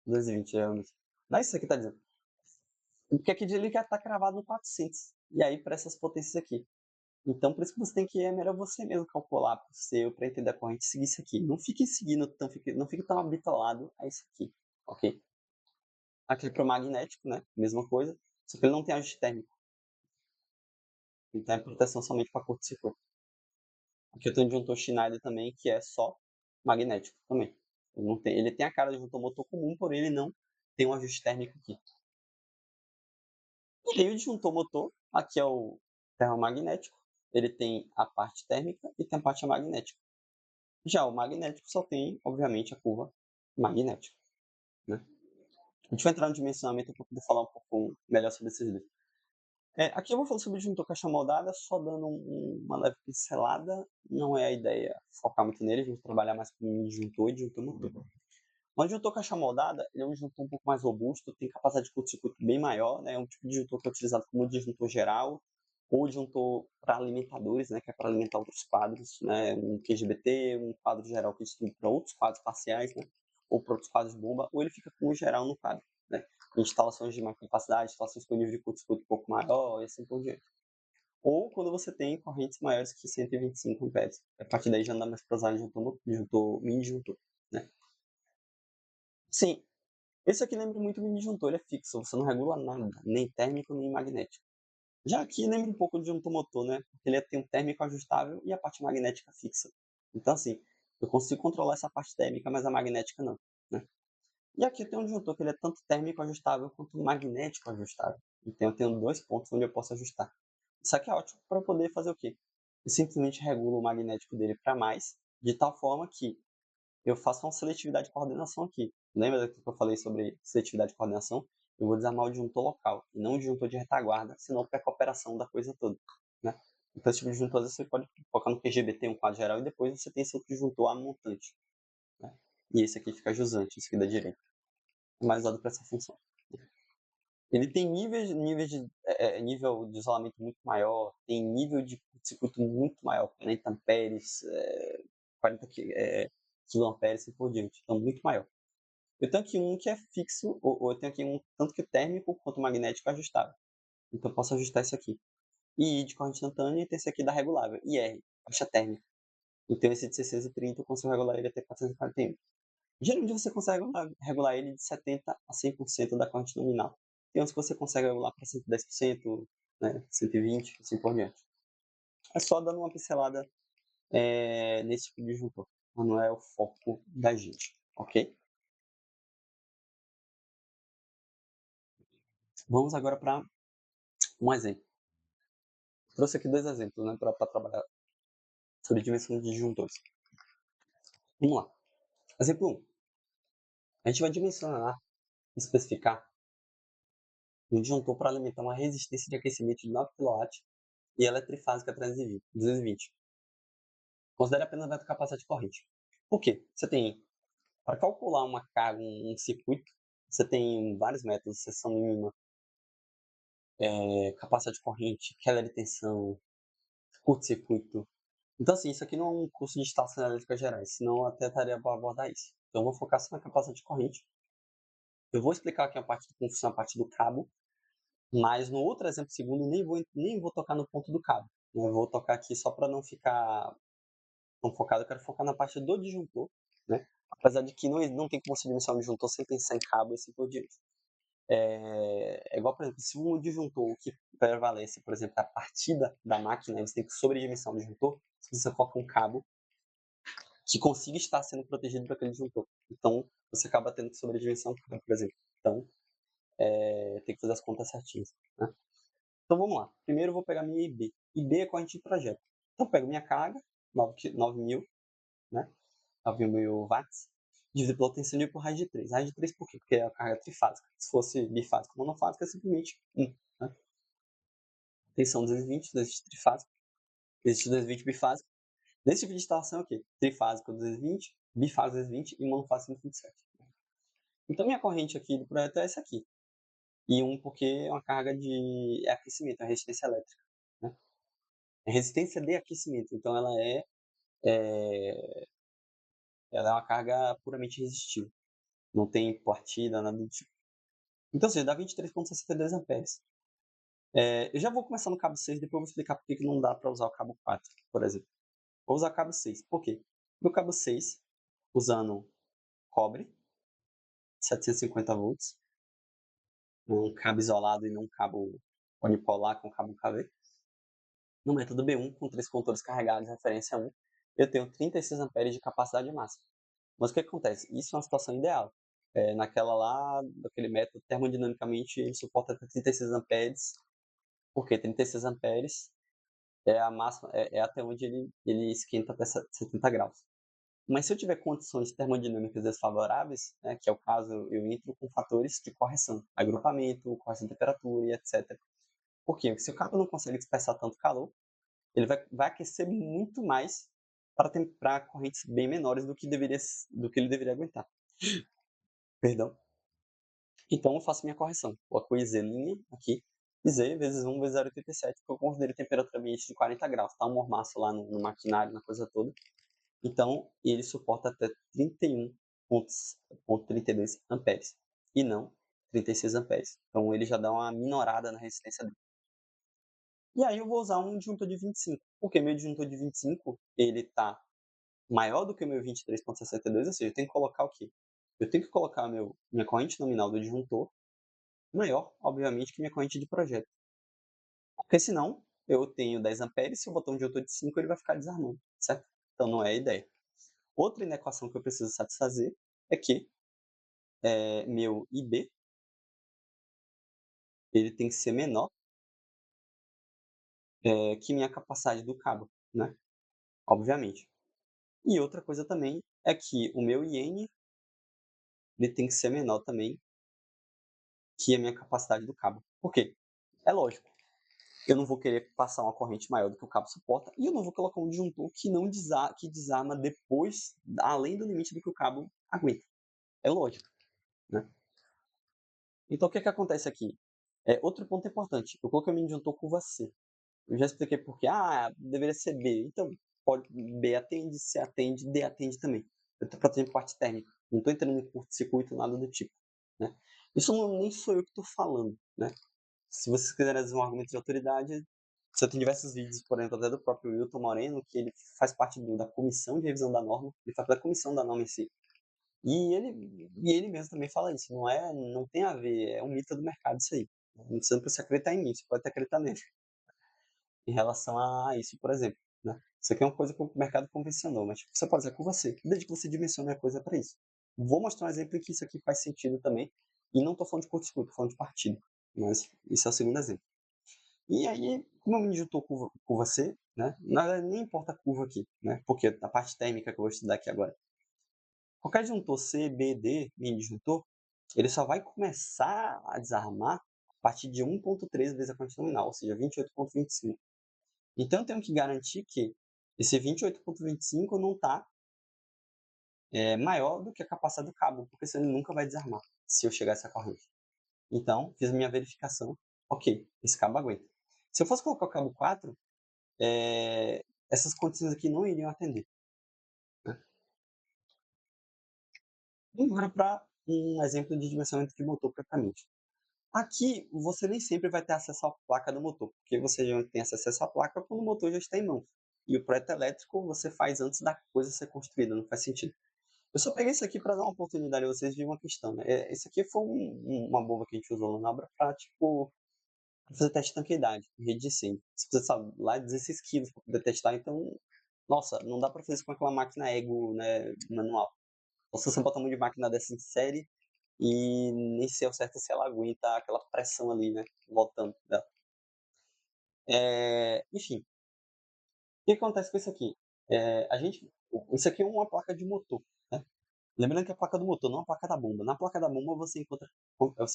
220 anos. Não é isso que está dizendo. Porque aqui ele já está cravado no 400. E aí para essas potências aqui. Então por isso que você tem que, é melhor você mesmo calcular para o seu, para entender a corrente, seguir isso aqui. Não fique seguindo, não fique tão habituado a isso aqui, ok? Aqui para o magnético, né? Mesma coisa, só que ele não tem ajuste térmico. Então é proteção somente para curto-circuito. Aqui eu tenho um disjuntor Schneider também, que é só magnético também. Ele tem a cara de disjuntor motor comum, porém ele não tem um ajuste térmico aqui. E aí o disjuntor motor, aqui é o ferromagnético, ele tem a parte térmica e tem a parte magnética. Já o magnético só tem, obviamente, a curva magnética, né? A gente vai entrar no dimensionamento para poder falar um pouco melhor sobre esses dois. Aqui eu vou falar sobre o disjuntor caixa moldada, só dando uma leve pincelada. Não é a ideia focar muito nele, a gente trabalhar mais com disjuntor e disjuntor motor. O disjuntor caixa moldada ele é um disjuntor um pouco mais robusto, tem capacidade de curto-circuito bem maior, né? É um tipo de disjuntor que é utilizado como disjuntor geral ou disjuntor para alimentadores, né? Que é para alimentar outros quadros, né? Um QGBT, um quadro geral que distribui para outros quadros parciais, né? Ou para outros quadros de bomba, ou ele fica com o geral no quadro, né? Instalações de maior capacidade, instalações com nível de curto-circuito um pouco maior e assim por diante. Ou quando você tem correntes maiores que 125 amperes. A partir daí já não dá mais para usar disjuntor mini disjuntor, né? Sim, esse aqui lembra muito o mini disjuntor, ele é fixo, você não regula nada, nem térmico nem magnético. Já aqui lembra um pouco de disjuntor motor, né? Porque ele tem um térmico ajustável e a parte magnética fixa. Então, assim, eu consigo controlar essa parte térmica, mas a magnética não, né? E aqui eu tenho um disjuntor que ele é tanto térmico ajustável quanto magnético ajustável. Então, eu tenho dois pontos onde eu posso ajustar. Isso aqui é ótimo para poder fazer o quê? Eu simplesmente regulo o magnético dele para mais, de tal forma que eu faço uma seletividade de coordenação aqui. Lembra que eu falei sobre seletividade de coordenação? Eu vou desarmar o disjuntor local, e não o disjuntor de retaguarda, senão para a cooperação da coisa toda, né? Então, esse tipo de disjuntor, você pode colocar no QGBT um quadro geral, e depois você tem esse outro disjuntor a montante, né? E esse aqui fica jusante, esse aqui da direita. É mais usado para essa função. Ele tem nível de isolamento muito maior, tem nível de circuito muito maior, 40 amperes, 40 quiloamperes e por diante. Então, muito maior. Eu tenho aqui um que é fixo, ou eu tenho aqui um tanto que térmico quanto magnético ajustável. Então, eu posso ajustar isso aqui. E I de corrente instantânea e tem esse aqui da regulável, IR, faixa térmica. Então, esse de 630 eu consigo regular ele até 441. Geralmente você consegue regular ele de 70% a 100% da corrente nominal. Tem uns que você consegue regular para 110%, né, 120%, assim por diante. É só dando uma pincelada nesse tipo de disjuntor. Não é o foco da gente, ok? Vamos agora para um exemplo. Trouxe aqui dois exemplos, né, para trabalhar sobre dimensão de disjuntores. Vamos lá. Exemplo 1. A gente vai dimensionar, especificar um disjuntor para alimentar uma resistência de aquecimento de 9 kW e ela é trifásica 220. Considere apenas a capacidade de corrente. Por quê? Para calcular uma carga, um circuito, você tem vários métodos, seção mínima, capacidade de corrente, queda de tensão, curto-circuito. Então, assim, isso aqui não é um curso de instalação elétrica gerais, senão eu até estaria para abordar isso. Então, eu vou focar só na capacidade de corrente. Eu vou explicar aqui a parte como funciona a parte do cabo, mas no outro exemplo segundo nem vou tocar no ponto do cabo. Eu vou tocar aqui só para não ficar tão focado, eu quero focar na parte do disjuntor, né? Apesar de que não tem como você dimensionar um disjuntor sem pensar em cabo e assim por diante. É igual, por exemplo, se um disjuntor que prevalece, por exemplo, a partida da máquina, você tem que sobredimensionar o disjuntor, você coloca um cabo que consiga estar sendo protegido por aquele disjuntor. Então, você acaba tendo que sobredimensionar um cabo, por exemplo. Então, tem que fazer as contas certinhas, né? Então, vamos lá. Primeiro, eu vou pegar minha IB. IB é corrente de projeto. Então, eu pego minha carga, 9.000, né? 9.000 watts, dividido pela tensão por raiz de 3. Raiz de 3 por quê? Porque é a carga trifásica. Se fosse bifásica ou monofásica, é simplesmente 1. Né? Tensão 220, existe trifásico, existe 220 bifásico. Nesse tipo de instalação é o quê? Trifásico 220, bifásico 220 e monofásico 127. Então, minha corrente aqui do projeto é essa aqui. E 1 porque é uma carga de aquecimento, é resistência elétrica. Né? É resistência de aquecimento. Então, é, ela é uma carga puramente resistiva. Não tem partida, nada do tipo. Então, ou seja, dá 23,62 amperes. Eu já vou começar no cabo 6, depois eu vou explicar por que não dá para usar o cabo 4, por exemplo. Vou usar o cabo 6. Por quê? No cabo 6, usando cobre, 750 volts, um cabo isolado e não um cabo unipolar com cabo KV. No método B1, com 3 condutores carregados, referência 1, eu tenho 36 amperes de capacidade máxima. Mas o que acontece? Isso é uma situação ideal. Naquela lá, daquele método, termodinamicamente, ele suporta até 36 amperes. Por quê? 36 amperes é a máxima, é até onde ele esquenta até 70 graus. Mas se eu tiver condições termodinâmicas desfavoráveis, né, que é o caso, eu entro com fatores de correção, agrupamento, correção de temperatura e etc. Por quê? Porque se o cabo não consegue dispersar tanto calor, ele vai aquecer muito mais para correntes bem menores do que ele deveria aguentar. Perdão. Então eu faço minha correção. Coloco Z' aqui, Z vezes 1 vezes 0,87, porque eu considero temperatura ambiente de 40 graus, tá? Um mormaço lá no maquinário, na coisa toda. Então, ele suporta até 31,32 amperes, e não 36 amperes. Então, ele já dá uma minorada na resistência dele. E aí eu vou usar um disjuntor de 25, porque meu disjuntor de 25, ele está maior do que o meu 23,62, ou seja, eu tenho que colocar o quê? Eu tenho que colocar minha corrente nominal do disjuntor maior, obviamente, que minha corrente de projeto. Porque senão, eu tenho 10 amperes, se eu botar um disjuntor de 5, ele vai ficar desarmando, certo? Então não é a ideia. Outra inequação que eu preciso satisfazer é que meu IB ele tem que ser menor que minha capacidade do cabo, né? Obviamente. E outra coisa também é que o meu IN ele tem que ser menor também que a minha capacidade do cabo. Por quê? É lógico. Eu não vou querer passar uma corrente maior do que o cabo suporta e eu não vou colocar um disjuntor que desarma depois, além do limite do que o cabo aguenta. É lógico, né? Então, o que acontece aqui? Outro ponto importante. Eu coloquei o meu disjuntor curva C. Eu já expliquei por quê. Deveria ser B. Então, B atende, C atende, D atende também. Eu estou protegendo parte térmica. Não estou entrando em curto-circuito, nada do tipo. Né? Isso nem sou eu que estou falando. Né? Se vocês quiserem fazer um argumento de autoridade, você tem diversos vídeos, por exemplo, até do próprio Wilton Moreno, que ele faz parte da comissão de revisão da norma, ele faz parte da comissão da norma em si. E ele mesmo também fala isso. Não tem a ver, é um mito do mercado isso aí. Você não precisa acreditar em mim, você pode até acreditar nele em relação a isso, por exemplo. Né? Isso aqui é uma coisa que o mercado convencionou, mas tipo, você pode fazer com você, desde que você dimensione a coisa para isso. Vou mostrar um exemplo em que isso aqui faz sentido também, e não estou falando de curto-circuito, estou falando de partido, mas isso é o segundo exemplo. E aí, como eu me juntou com você, né, nem importa a curva aqui, né, porque a parte térmica que eu vou estudar aqui agora. Qualquer disjuntor C, B, D, mini disjuntor, ele só vai começar a desarmar a partir de 1,3 vezes a quantidade nominal, ou seja, 28,25. Então, eu tenho que garantir que esse 28,25 não está maior do que a capacidade do cabo, porque senão ele nunca vai desarmar, se eu chegar a essa corrente. Então, fiz minha verificação. Ok, esse cabo aguenta. Se eu fosse colocar o cabo 4, é essas condições aqui não iriam atender, né. Vamos agora para um exemplo de dimensionamento de motor propriamente. Aqui, você nem sempre vai ter acesso à placa do motor, porque você já tem acesso à placa quando o motor já está em mãos. E o projeto elétrico você faz antes da coisa ser construída, não faz sentido. Eu só peguei isso aqui para dar uma oportunidade a vocês de uma questão, né. Esse aqui foi uma bomba que a gente usou na obra para, tipo, pra fazer teste de tanqueidade, em rede de incêndio. Você precisa, sabe, lá 16 quilos para poder testar, então, nossa, não dá para fazer isso com aquela máquina Ego, né, manual. Ou se você botar uma de máquina dessa em série, e nem sei ao certo se ela aguenta aquela pressão ali, né, voltando dela. Enfim, o que acontece com isso aqui? Isso aqui é uma placa de motor, né. Lembrando que a placa do motor, não a placa da bomba. Na placa da bomba você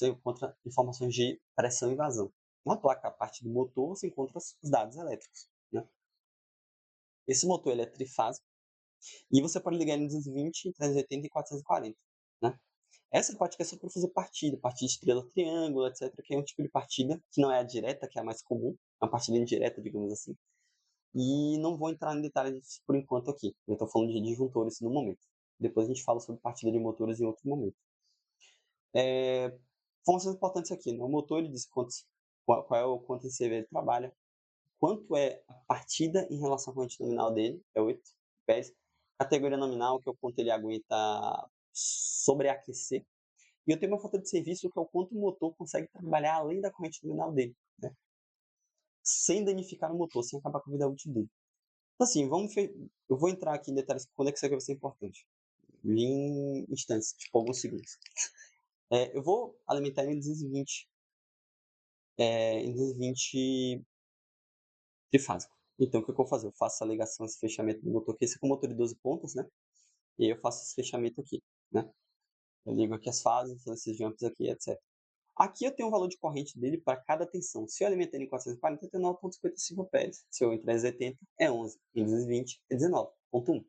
encontra informações de pressão e vazão. Na placa, a parte do motor, você encontra os dados elétricos, né. Esse motor ele é trifásico e você pode ligar ele em 220, 380 e 440, né. Essa parte aqui é só para fazer partida estrela, triângulo, etcétera, que é um tipo de partida que não é a direta, que é a mais comum, é uma partida indireta, digamos assim. E não vou entrar em detalhes por enquanto aqui, eu estou falando de disjuntores no momento. Depois a gente fala sobre partida de motores em outro momento. Informações importantes aqui, né, o motor ele diz qual é o quanto esse CV ele trabalha, quanto é a partida em relação à corrente nominal dele, é 8 amperes. Categoria nominal, que é o quanto ele aguenta sobreaquecer. E eu tenho uma fatura de serviço que é o quanto o motor consegue trabalhar além da corrente nominal dele, né, sem danificar o motor, sem acabar com a vida útil dele. Então, assim, eu vou entrar aqui em detalhes quando é que isso aqui vai ser importante. Em instantes, tipo alguns segundos. Eu vou alimentar ele em 220 trifásico. Então, o que eu vou fazer? Eu faço a ligação, esse fechamento do motor aqui. Esse aqui é um motor de 12 pontas, né? E aí eu faço esse fechamento aqui, né? Eu ligo aqui as fases, esses jumps aqui, etc. Aqui eu tenho um valor de corrente dele para cada tensão. Se eu alimentar ele em 440, eu tenho 9,55 amperes. Se eu em 380, é 11. Em 220, é 19,1.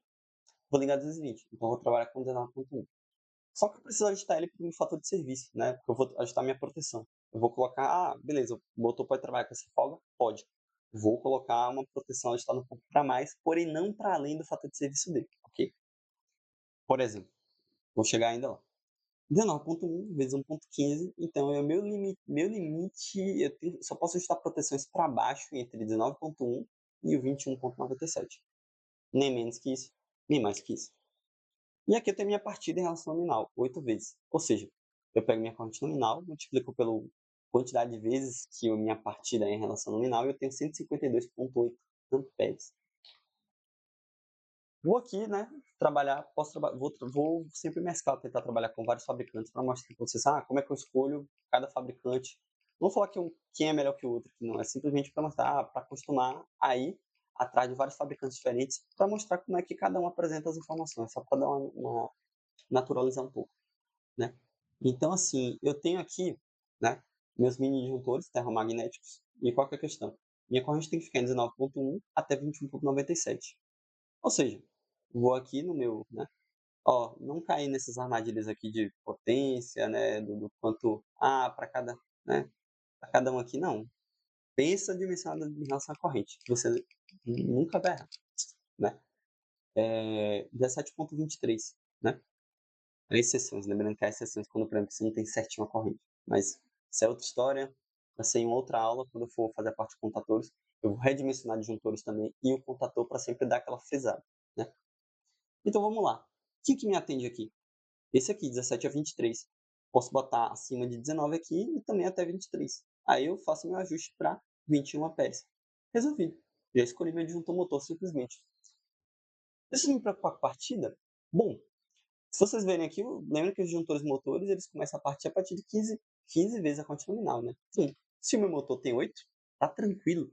Vou ligar 220, então eu vou trabalhar com 19,1. Só que eu preciso ajustar ele para um fator de serviço, né? Porque eu vou ajustar minha proteção. Eu vou colocar, beleza, o motor pode trabalhar com essa folga? Pode. Vou colocar uma proteção ajustada um pouco para mais, porém não para além do fator de serviço dele, ok? Por exemplo, vou chegar ainda lá. 19,1 vezes 1,15, então é o meu limite, só posso ajustar proteções para baixo entre 19,1 e o 21,97. Nem menos que isso, nem mais que isso. E aqui eu tenho minha partida em relação nominal, 8 vezes. Ou seja, eu pego minha corrente nominal, multiplico pela quantidade de vezes que a minha partida é em relação nominal e eu tenho 152,8 amperes. Vou aqui, né, trabalhar, vou sempre mesclar, tentar trabalhar com vários fabricantes para mostrar para vocês, como é que eu escolho cada fabricante. Não vou falar quem é melhor que o outro, não, é simplesmente para mostrar, para acostumar a ir atrás de vários fabricantes diferentes, para mostrar como é que cada um apresenta as informações, só para dar uma naturalizar um pouco, né. Então, assim, eu tenho aqui, né, meus mini disjuntores termomagnéticos, e qual que é a questão? Minha corrente tem que ficar em 19,1 até 21,97. Ou seja, vou aqui no meu, né, não cair nessas armadilhas aqui de potência, né, do quanto, para cada, né, pra cada um aqui, não. Pensa dimensionado em relação à corrente, você nunca vai errar, né. 17,23, né. Há exceções, lembrando que há exceções quando, por exemplo, você não tem certinho a corrente. Mas isso é outra história, vai ser em outra aula, quando eu for fazer a parte de contatores. Eu vou redimensionar disjuntores também e o contator para sempre dar aquela frisada, né. Então vamos lá. O que que me atende aqui? Esse aqui, 17 a 23. Posso botar acima de 19 aqui e também até 23. Aí eu faço meu ajuste para 21 amperes. Resolvido. Já escolhi meu disjuntor motor simplesmente. Preciso me preocupar com a partida? Bom, se vocês verem aqui, lembra que os disjuntores motores eles começam a partir de 15 vezes a conta nominal, né? Sim. Se o meu motor tem 8, tá tranquilo.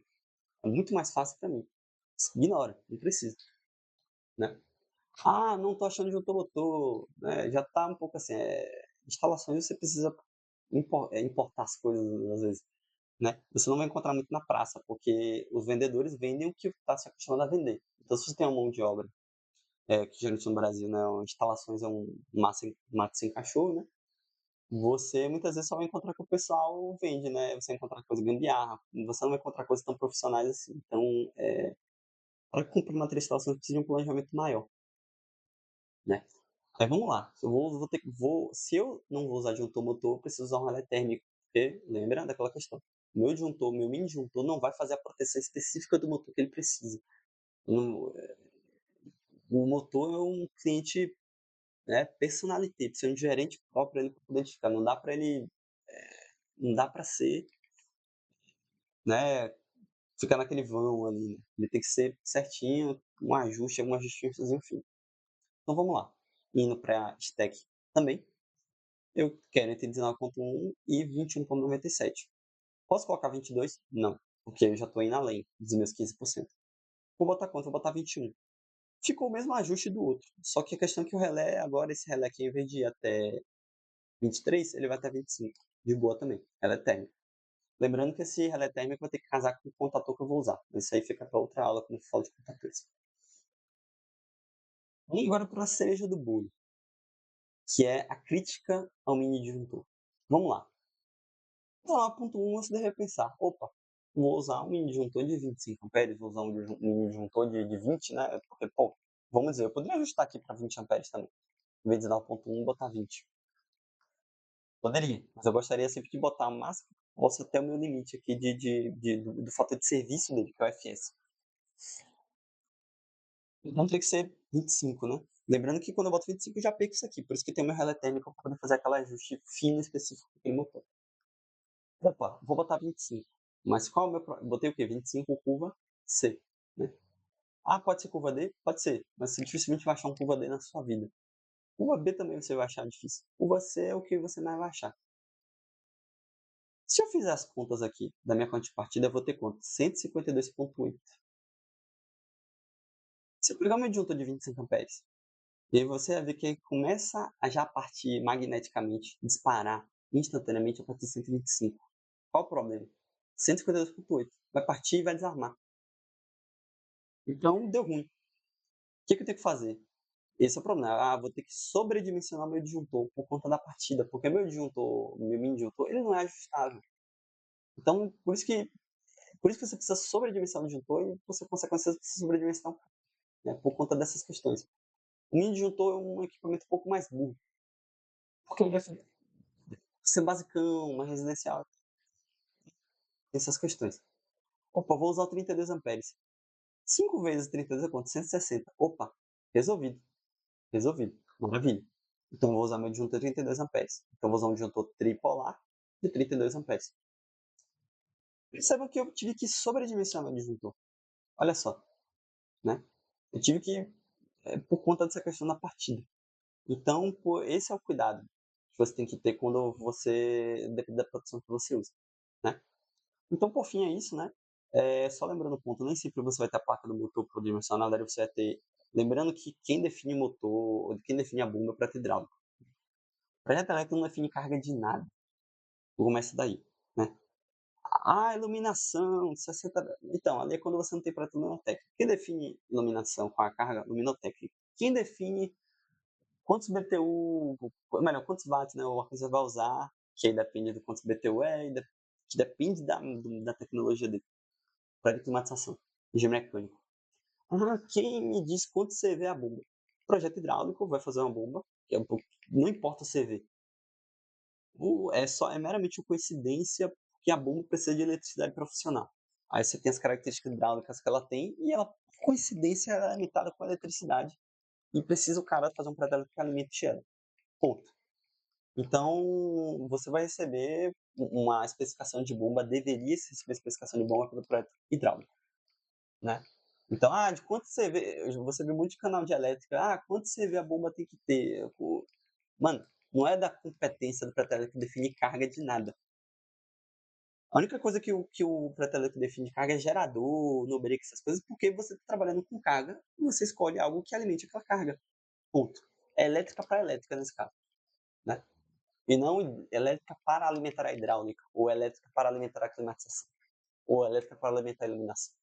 É muito mais fácil para mim. Ignora, não precisa, né? Não tô achando disjuntor motor, né? Já tá um pouco assim, instalações você precisa importar as coisas às vezes, né? Você não vai encontrar muito na praça, porque os vendedores vendem o que está se acostumando a vender. Então, se você tem uma mão de obra, que geralmente no Brasil, né, instalações é um mato sem cachorro, né? Você muitas vezes só vai encontrar que o pessoal vende, né? Você vai encontrar coisa gambiarra, você não vai encontrar coisas tão profissionais assim. Então, Para cumprir uma licitação, você precisa de um planejamento maior, né. Aí vamos lá, eu se eu não vou usar disjuntor motor, eu preciso usar um relé térmico, porque lembra daquela questão, meu mini disjuntor não vai fazer a proteção específica do motor que ele precisa. Não, o motor é um cliente, né, personalité, precisa de um gerente próprio ele para poder edificar, não dá para ser, né, ficar naquele vão ali, né, ele tem que ser certinho, algum ajustinho, enfim. Então vamos lá, indo para stack também, eu quero entre 19.1 e 21.97. Posso colocar 22? Não, porque eu já estou indo além dos meus 15%. Vou botar quanto? Vou botar 21. Ficou o mesmo ajuste do outro, só que a questão é que o relé, agora esse relé aqui, em vez de ir até 23, ele vai até 25. De boa também, relé térmico. Lembrando que esse relé térmico vai ter que casar com o contator que eu vou usar. Isso aí fica para outra aula, quando eu falo de contatores. E agora para a cereja do bolo, que é a crítica ao mini disjuntor. Vamos lá. Então, lá, ponto 1, você deve pensar, opa, vou usar um mini disjuntor de 25 amperes, vou usar um mini disjuntor de 20, né? Porque, pô, vamos dizer, eu poderia ajustar aqui para 20 amperes também. Em vez de dar o ponto 1, botar 20. Poderia, mas eu gostaria sempre de botar o máximo que posso até o meu limite aqui do fator de serviço dele, que é o FS. Então teria que ser 25, né? Lembrando que quando eu boto 25 eu já perco isso aqui, por isso que tem o meu relé térmico para poder fazer aquele ajuste fino específico daquele motor. Opa, vou botar 25. Mas qual é o meu botei o quê? 25 curva C, né? Ah, pode ser curva D? Pode ser, mas você dificilmente vai achar um curva D na sua vida. Curva B também você vai achar difícil. Curva C é o que você mais vai achar. Se eu fizer as contas aqui da minha contrapartida, eu vou ter quanto? 152,8. Se eu pegar meu disjuntor de 25 amperes, e aí você vai ver que ele começa a já partir magneticamente, disparar instantaneamente a partir de 125. Qual o problema? 152,8. Vai partir e vai desarmar. Então, deu ruim. O que eu tenho que fazer? Esse é o problema. Ah, vou ter que sobredimensionar meu disjuntor por conta da partida, porque meu mini disjuntor, ele não é ajustável. Então, por isso que você precisa sobredimensionar o disjuntor e, por consequência, você precisa sobredimensionar, né, por conta dessas questões. O mini disjuntor é um equipamento um pouco mais burro, porque ele vai ser basicão, mais residencial, essas questões. Opa, vou usar o 32 amperes. 5 vezes 32 é quanto? 160. Opa, resolvido. Resolvido. Maravilha. Então, eu vou usar meu disjuntor 32 amperes. Então, eu vou usar um disjuntor tripolar de 32 amperes. Percebam que eu tive que sobredimensionar meu disjuntor. Olha só, né? Eu tive que, por conta dessa questão da partida. Então, esse é o cuidado que você tem que ter quando você, depende da produção que você usa, né? Então, por fim, é isso, né? Só lembrando o ponto, nem sempre você vai ter a placa do motor por dimensão, na verdade você vai ter... Lembrando que quem define o motor, quem define a bomba é o projeto hidráulico. O projeto elétrico não define carga de nada. Começa daí, né? Ah, iluminação, 60... Então, ali é quando você não tem projeto luminotécnico. Quem define iluminação com a carga luminotécnica? Quem define quantos BTU, melhor, quantos watts, né, o você vai usar, que aí depende de quantos BTU que depende da tecnologia dele, para climatização, engenharia mecânico. Ah, quem me diz quanto CV é a bomba? Projeto hidráulico vai fazer uma bomba, que é não importa o CV. É meramente uma coincidência que a bomba precisa de eletricidade para funcionar. Aí você tem as características hidráulicas que ela tem e ela, por coincidência, ela é limitada com eletricidade. E precisa o cara fazer um projeto elétrico que alimente ela. Ponto. Então, você vai receber uma especificação de bomba, deveria ser uma especificação de bomba pelo projeto hidráulico, né? Então, de quanto você vê muito canal de elétrica, quanto CV a bomba tem que ter? Mano, não é da competência do projeto elétrico definir carga de nada. A única coisa que o projeto elétrico define carga é gerador, no break, essas coisas, porque você está trabalhando com carga e você escolhe algo que alimente aquela carga. Ponto. É elétrica para elétrica nesse caso, né? E não elétrica para alimentar a hidráulica, ou elétrica para alimentar a climatização, ou elétrica para alimentar a iluminação.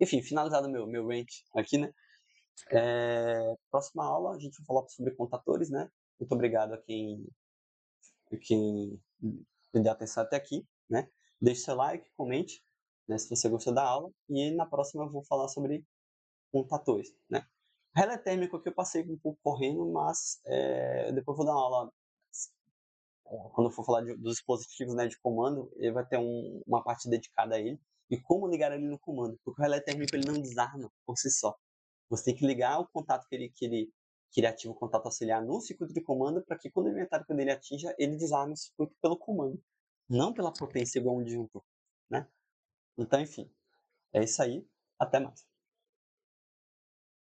Enfim, finalizado meu rant aqui, né? Próxima aula a gente vai falar sobre contatores, né? Muito obrigado a quem me deu atenção até aqui, né? Deixe seu like, comente, né, se você gostou da aula, e na próxima eu vou falar sobre contatores, né. Relé térmico aqui eu passei um pouco correndo, mas, depois eu vou dar uma aula, quando eu for falar dos dispositivos, né, de comando, ele vai ter uma parte dedicada a ele, e como ligar ele no comando, porque o relé térmico ele não desarma por si só. Você tem que ligar o contato que ele ativa o contato auxiliar no circuito de comando, para que quando o inventário dele atinja, ele desarme o circuito pelo comando, não pela potência igual um disjuntor, né. Então enfim, é isso aí, até mais.